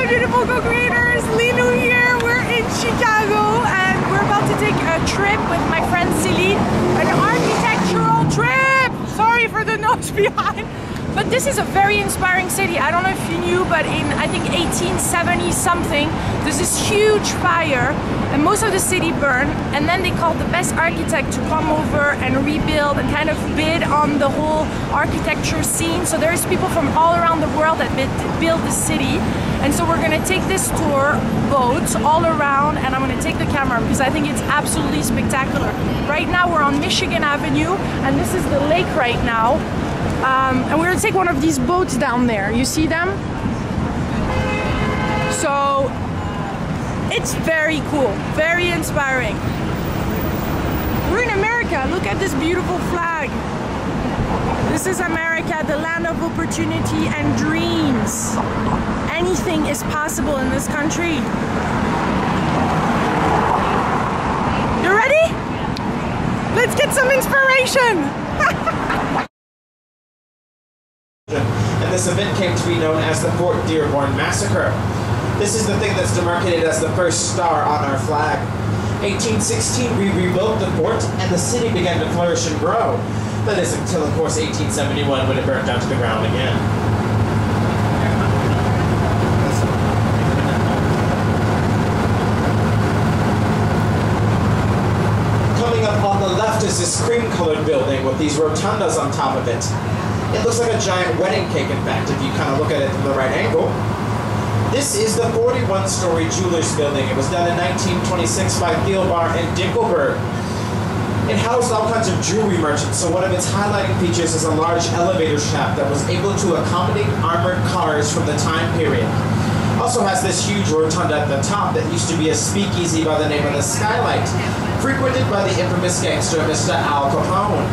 beautiful co-creators, Lilou here. We're in Chicago and we're about to take a trip with my friend Celine, an architectural trip. Sorry for the noise behind. But this is a very inspiring city. I don't know if you knew, but in I think 1870 something, there's this huge fire and most of the city burned, and then they called the best architect to come over and rebuild and kind of bid on the whole architecture scene. So there's people from all around the world that build the city. And so we're gonna take this tour, boats all around, and I'm gonna take the camera because I think it's absolutely spectacular. Right now we're on Michigan Avenue and this is the lake right now. And we're gonna take one of these boats down there. You see them? So it's very cool, very inspiring. We're in America. Look at this beautiful flag. This is America, the land of opportunity and dreams. Anything is possible in this country. You ready? Let's get some inspiration. And this event came to be known as the Fort Dearborn Massacre. This is the thing that's demarcated as the first star on our flag. 1816, we rebuilt the fort and the city began to flourish and grow. That is until, of course, 1871 when it burned down to the ground again. Coming up on the left is this cream-colored building with these rotundas on top of it. It looks like a giant wedding cake, in fact, if you kind of look at it from the right angle. This is the 41-story Jewelers building. It was done in 1926 by Thielbar and Dinkelberg. It housed all kinds of jewelry merchants, so one of its highlighting features is a large elevator shaft that was able to accommodate armored cars from the time period. Also has this huge rotunda at the top that used to be a speakeasy by the name of the Skyline, frequented by the infamous gangster Mr. Al Capone.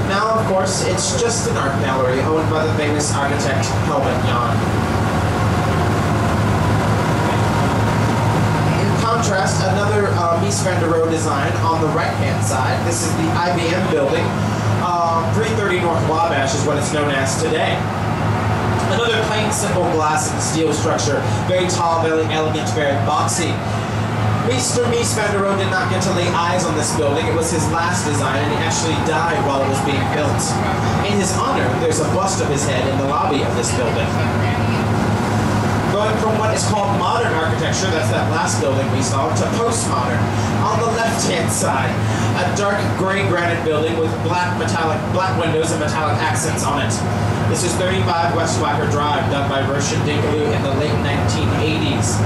Now, of course, it's just an art gallery owned by the famous architect Helmut Jahn. In contrast, another Mies van der Rohe design on the right-hand side. This is the IBM building. 330 North Wabash is what it's known as today. Another plain, simple glass and steel structure. Very tall, very elegant, very boxy. Mr. Mies van der Rohe did not get to lay eyes on this building. It was his last design, and he actually died while it was being built. In his honor, there's a bust of his head in the lobby of this building. Going from what is called modern architecture, that's that last building we saw, to postmodern. On the left-hand side, a dark gray granite building with black windows and metallic accents on it. This is 35 West Wacker Drive, done by Roche and Dinkeloo in the late 1980s.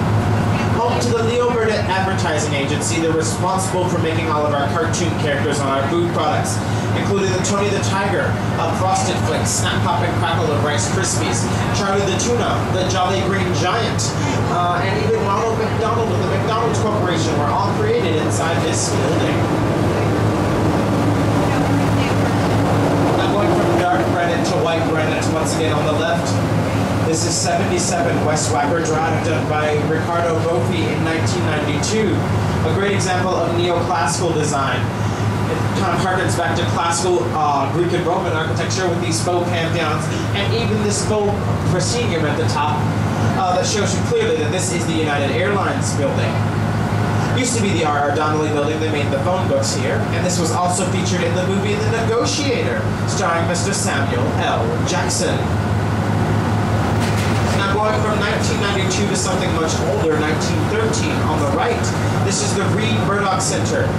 Home to the Leo Burdett Advertising Agency, they're responsible for making all of our cartoon characters on our food products, including the Tony the Tiger, Frosted Flakes, Snap Pop and Crackle of Rice Krispies, Charlie the Tuna, the Jolly Green Giant, and even Ronald McDonald of the McDonald's Corporation were all created inside this building. Now going from dark granite to white granite once again on the left. This is 77 West Wacker Drive, done by Ricardo Bofi in 1992. A great example of neoclassical design. It kind of harkens back to classical Greek and Roman architecture with these faux pantheons and even this faux proscenium at the top that shows you clearly that this is the United Airlines building. Used to be the R.R. Donnelly building. They made the phone books here, and this was also featured in the movie The Negotiator, starring Mr. Samuel L. Jackson. Going from 1992 to something much older, 1913 on the right. This is the Reed Murdoch Center.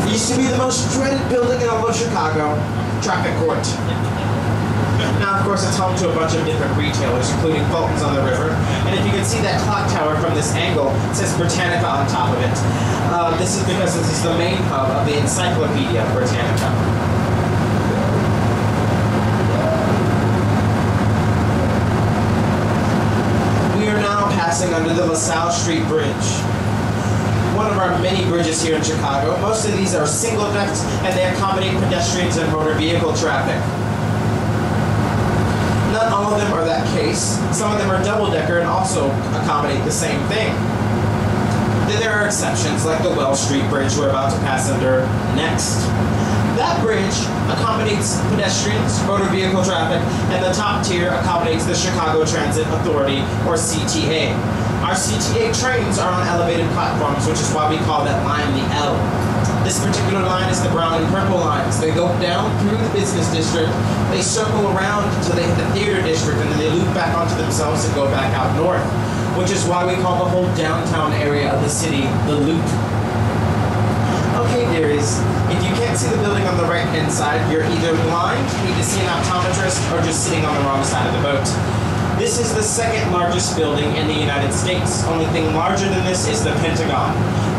It used to be the most dreaded building in all of Chicago, Traffic Court. Now, of course, it's home to a bunch of different retailers, including Fulton's on the river. And if you can see that clock tower from this angle, it says Britannica on top of it. This is because this is the main hub of the Encyclopedia Britannica. Passing under the LaSalle Street Bridge. One of our many bridges here in Chicago. Most of these are single decks and they accommodate pedestrians and motor vehicle traffic. Not all of them are that case. Some of them are double-decker and also accommodate the same thing. Then there are exceptions like the Wells Street Bridge we're about to pass under next. That bridge accommodates pedestrians, motor vehicle traffic, and the top tier accommodates the Chicago Transit Authority, or CTA. Our CTA trains are on elevated platforms, which is why we call that line the L. This particular line is the brown and purple lines. They go down through the business district, they circle around until they hit the theater district, and then they loop back onto themselves and go back out north, which is why we call the whole downtown area of the city the Loop. Okay, dearies, if you can't see the building on the right-hand side, you're either blind, need to see an optometrist, or just sitting on the wrong side of the boat. This is the second largest building in the United States. Only thing larger than this is the Pentagon.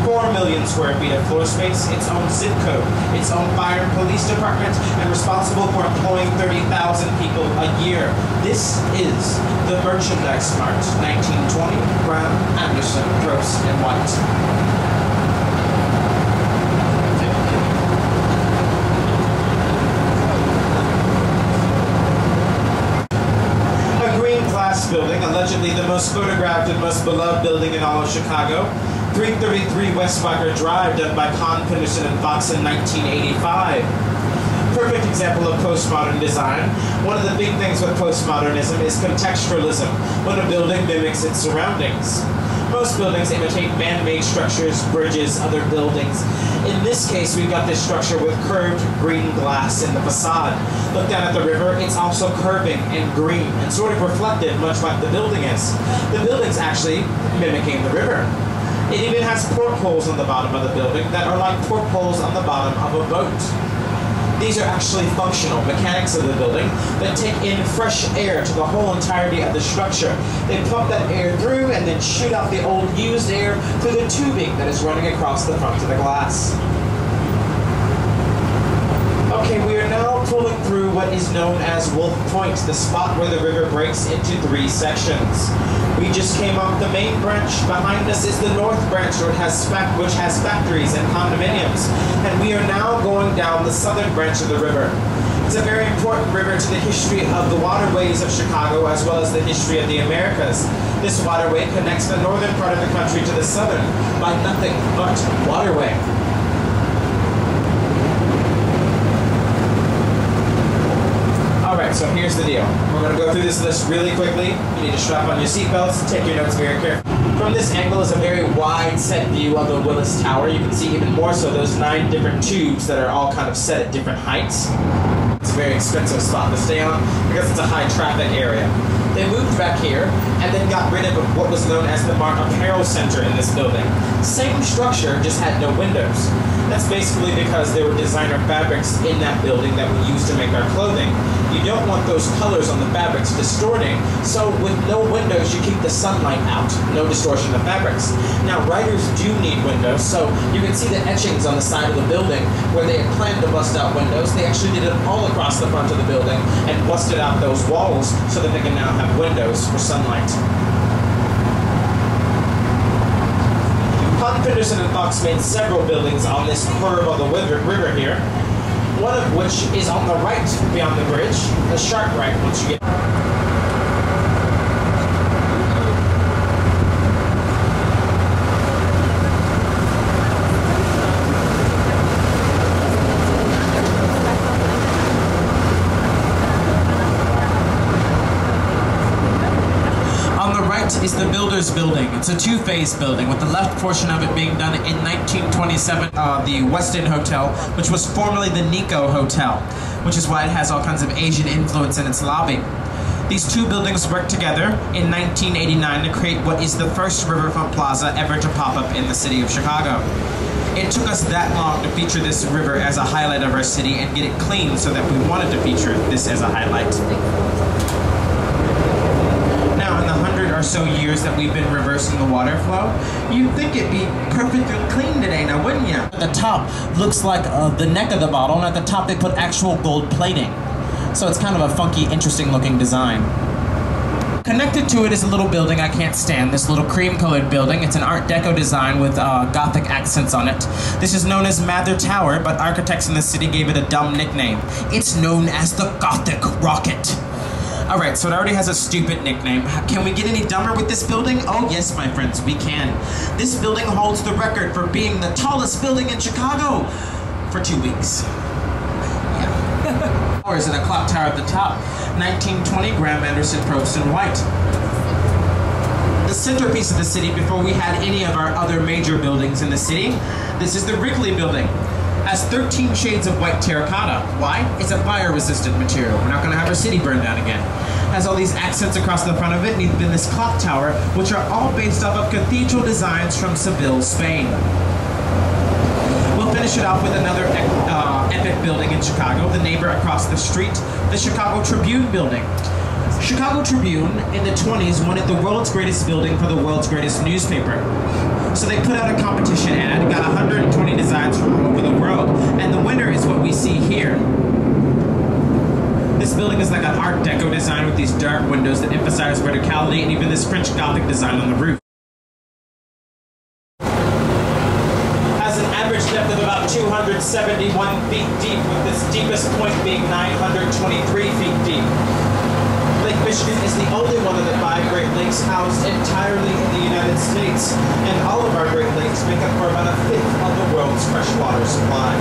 4 million square feet of floor space, its own zip code, its own fire and police department, and responsible for employing 30,000 people a year. This is the Merchandise Mart, 1920, Brown, Anderson, Gross, and White. Building, allegedly the most photographed and most beloved building in all of Chicago. 333 West Barker Drive, done by Kahn, Penderson, and Fox in 1985. Perfect example of postmodern design. One of the big things with postmodernism is contextualism, when a building mimics its surroundings. Most buildings imitate man-made structures, bridges, other buildings. In this case, we've got this structure with curved green glass in the facade. Look down at the river, it's also curving and green and sort of reflective, much like the building is. The building's actually mimicking the river. It even has portholes on the bottom of the building that are like portholes on the bottom of a boat. These are actually functional mechanics of the building that take in fresh air to the whole entirety of the structure. They pump that air through and then shoot out the old used air through the tubing that is running across the front of the glass. Okay, we are now pulling through what is known as Wolf Point, the spot where the river breaks into 3 sections. We just came off the main branch. Behind us is the north branch, which has factories and condominiums. And we are now going down the southern branch of the river. It's a very important river to the history of the waterways of Chicago, as well as the history of the Americas. This waterway connects the northern part of the country to the southern by nothing but waterway. Alright, so here's the deal. We're going to go through this list really quickly. You need to strap on your seatbelts, take your notes very carefully. From this angle is a very wide set view of the Willis Tower. You can see even more so those 9 different tubes that are all kind of set at different heights. It's a very expensive spot to stay on because it's a high traffic area. They moved back here and then got rid of what was known as the Mart Apparel Center in this building. Same structure, just had no windows. That's basically because there were designer fabrics in that building that we use to make our clothing. You don't want those colors on the fabrics distorting, so with no windows you keep the sunlight out, no distortion of fabrics. Now writers do need windows, so you can see the etchings on the side of the building where they had planned to bust out windows. They actually did it all across the front of the building and busted out those walls so that they can now have windows for sunlight. Kahn, Penderson, and Fox made several buildings on this curve of the river here, one of which is on the right beyond the bridge, the sharp right once you get... is the Builders Building. It's a 2-phase building, with the left portion of it being done in 1927, the Westin Hotel, which was formerly the Nico Hotel, which is why it has all kinds of Asian influence in its lobby. These 2 buildings worked together in 1989 to create what is the first riverfront plaza ever to pop up in the city of Chicago. It took us that long to feature this river as a highlight of our city and get it clean so that we wanted to feature this as a highlight. Now, in the 100 or so years that we've been reversing the water flow, you'd think it'd be perfectly clean today, now wouldn't you? At the top looks like the neck of the bottle, and at the top they put actual gold plating. So it's kind of a funky, interesting looking design. Connected to it is a little building I can't stand, this little cream-colored building. It's an Art Deco design with Gothic accents on it. This is known as Mather Tower, but architects in the city gave it a dumb nickname. It's known as the Gothic Rocket. Alright, so it already has a stupid nickname. Can we get any dumber with this building? Oh yes, my friends, we can. This building holds the record for being the tallest building in Chicago for 2 weeks. Towers and a clock tower at the top. 1920, Graham Anderson, Probst and White. The centerpiece of the city before we had any of our other major buildings in the city. This is the Wrigley building. Has 13 shades of white terracotta. Why? It's a fire-resistant material. We're not going to have our city burned down again. Has all these accents across the front of it, and even this clock tower, which are all based off of cathedral designs from Seville, Spain. We'll finish it off with another epic building in Chicago, the neighbor across the street, the Chicago Tribune building. Chicago Tribune in the 20s wanted the world's greatest building for the world's greatest newspaper. So they put out a competition ad, got 120 designs from all over the world, and the winner is what we see here. This building is like an Art Deco design with these dark windows that emphasize verticality, and even this French Gothic design on the roof. Has an average depth of about 271 feet deep, with this deepest point being 923 feet deep. Lake Michigan is the only one of the 5 Great Lakes housed entirely in the United States, and all of our Great Lakes make up for about 1/5 of the world's freshwater supply.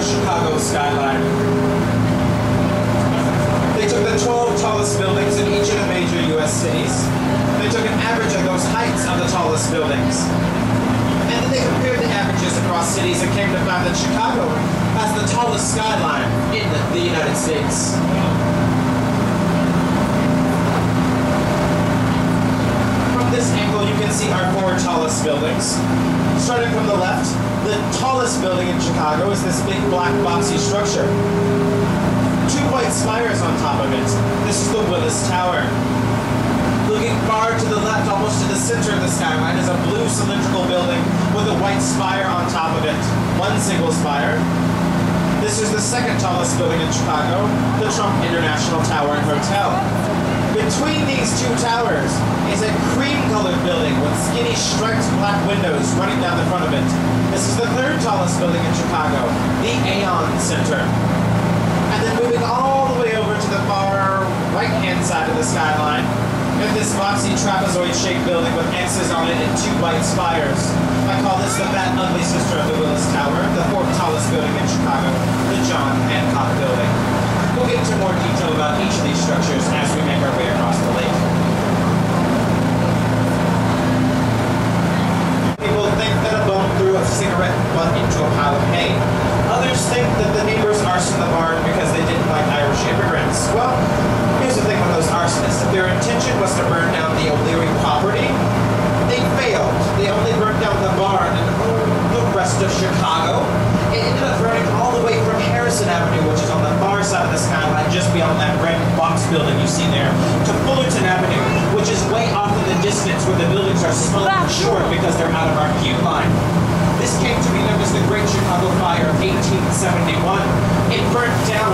Chicago Skyline. They took the 12 tallest buildings in each of the major U.S. cities. They took an average of those heights of the tallest buildings. And then they compared the averages across cities and came to find that Chicago has the tallest skyline in the United States. From this angle, you can see our 4 tallest buildings. Starting from the left, the tallest building in Chicago is this big black boxy structure. 2 white spires on top of it. This is the Willis Tower. Looking far to the left, almost to the center of the skyline, is a blue cylindrical building with a white spire on top of it. 1 single spire. This is the 2nd tallest building in Chicago, the Trump International Tower and Hotel. Between these 2 towers is a cream-colored building with skinny striped black windows running down the front of it. This is the 3rd tallest building in Chicago, the Aon Center. And then moving all the way over to the far right-hand side of the skyline, is this boxy trapezoid-shaped building with X's on it and 2 white spires. I call this the fat, ugly sister of the Willis Tower, the 4th tallest building in Chicago, the John Hancock Building. We'll get into more detail about each of these structures as we make our way across the lake. People think that a bum threw a cigarette butt into a pile of hay. Others think that the neighbors arsoned the barn because they didn't like Irish immigrants. Well, here's the thing with those arsonists. If their intention was to burn down the O'Leary property, they failed. They only burned down the barn and the rest of Chicago. It ended up burning all the way from Harrison Avenue, which is on the far side of the skyline, just beyond that red box building you see there, to Fullerton Avenue, which is way off in the distance where the buildings are small and short because they're out of our queue line. This came to be known as the Great Chicago Fire of 1871. It burnt down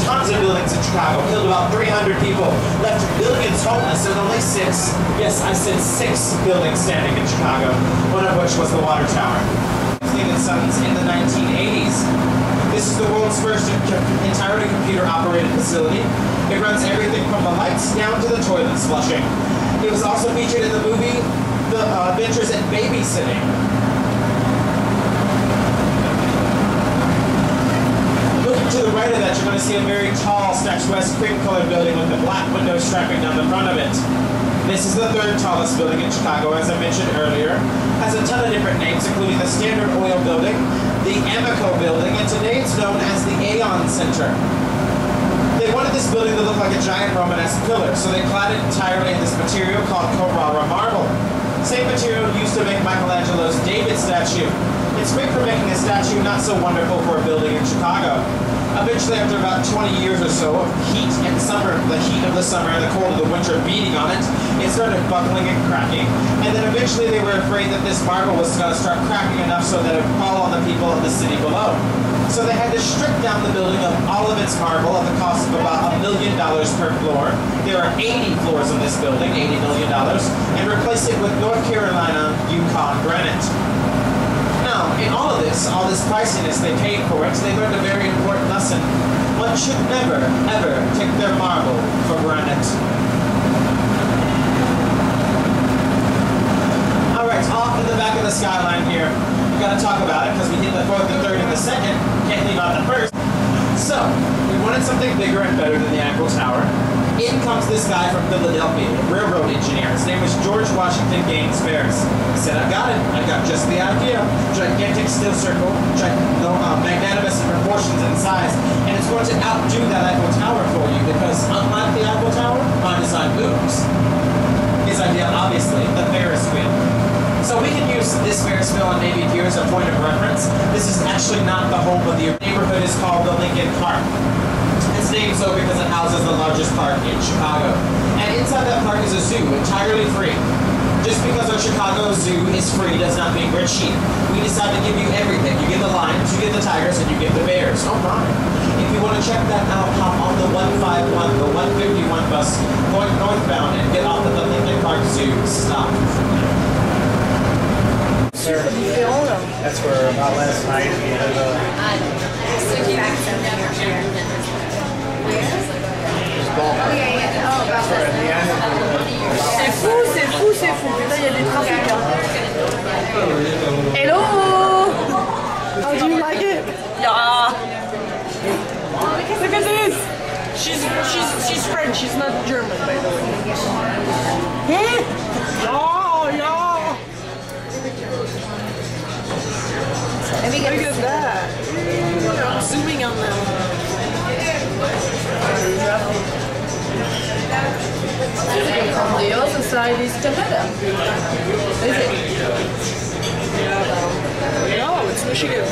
tons of buildings in Chicago, killed about 300 people, left millions homeless, and only 6, yes, I said 6 buildings standing in Chicago, one of which was the Water Tower. Sons in the 1980s. This is the world's first entirely computer-operated facility. It runs everything from the lights down to the toilets flushing. It was also featured in the movie The Adventures in Babysitting. Looking to the right of that, you're going to see a very tall, statuesque cream-colored building with the black windows strapping down the front of it. This is the 3rd tallest building in Chicago, as I mentioned earlier. Has a ton of different names, including the Standard Oil Building, the Amoco Building, and today it's known as the Aon Center. They They wanted this building to look like a giant Romanesque pillar, so they clad it entirely in this material called Carrara marble. Same material used to make Michelangelo's David statue. It's great for making a statue not so wonderful for a building in Chicago. Eventually, after about 20 years or so of heat and summer, the heat of the summer and the cold of the winter beating on it, it started buckling and cracking. And then eventually they were afraid that this marble was going to start cracking enough so that it would fall on the people of the city below. So they had to strip down the building of all of its marble at the cost of about $1 million per floor. There are 80 floors in this building, $80 million, and replace it with North Carolina Yukon granite. Now, in all of this priciness they paid for it, they learned a very important lesson. One should never, ever take their marble for granted. Alright, off in the back of the Skyline here. We've got to talk about it because we hit the fourth, the third, and the second. Can't leave out the first. So, we wanted something bigger and better than the Eiffel Tower. In comes this guy from Philadelphia, a railroad engineer. His name was George Washington Gaines Ferris. He said, I've got it. I've got just the idea. Gigantic steel circle, magnanimous in proportions and size, and it's going to outdo that Eiffel Tower for you because unlike the Eiffel Tower, my design moves. His idea, obviously, the Ferris wheel. So we can use this Ferris wheel and maybe here as a point of reference. This is actually not the home of the neighborhood. Is called the Lincoln Park. It's named so because it houses the largest park in Chicago. And inside that park is a zoo, entirely free. Just because our Chicago Zoo is free does not mean we're cheap. We decide to give you everything. You get the lions, you get the tigers, and you get the bears. Oh my. If you want to check that out, hop on the 151, the 151 bus going northbound and get off at the Lincoln Park Zoo. Stop. That's where about last night we had C'est fou. Putain, il y a des trafics. Hello! How do you like it? Yeah. Look at this. She's French. She's not German, by the way. Yeah. Look at that. I'm zooming on them. On the other side is Canada. Is it? No, it's Michigan.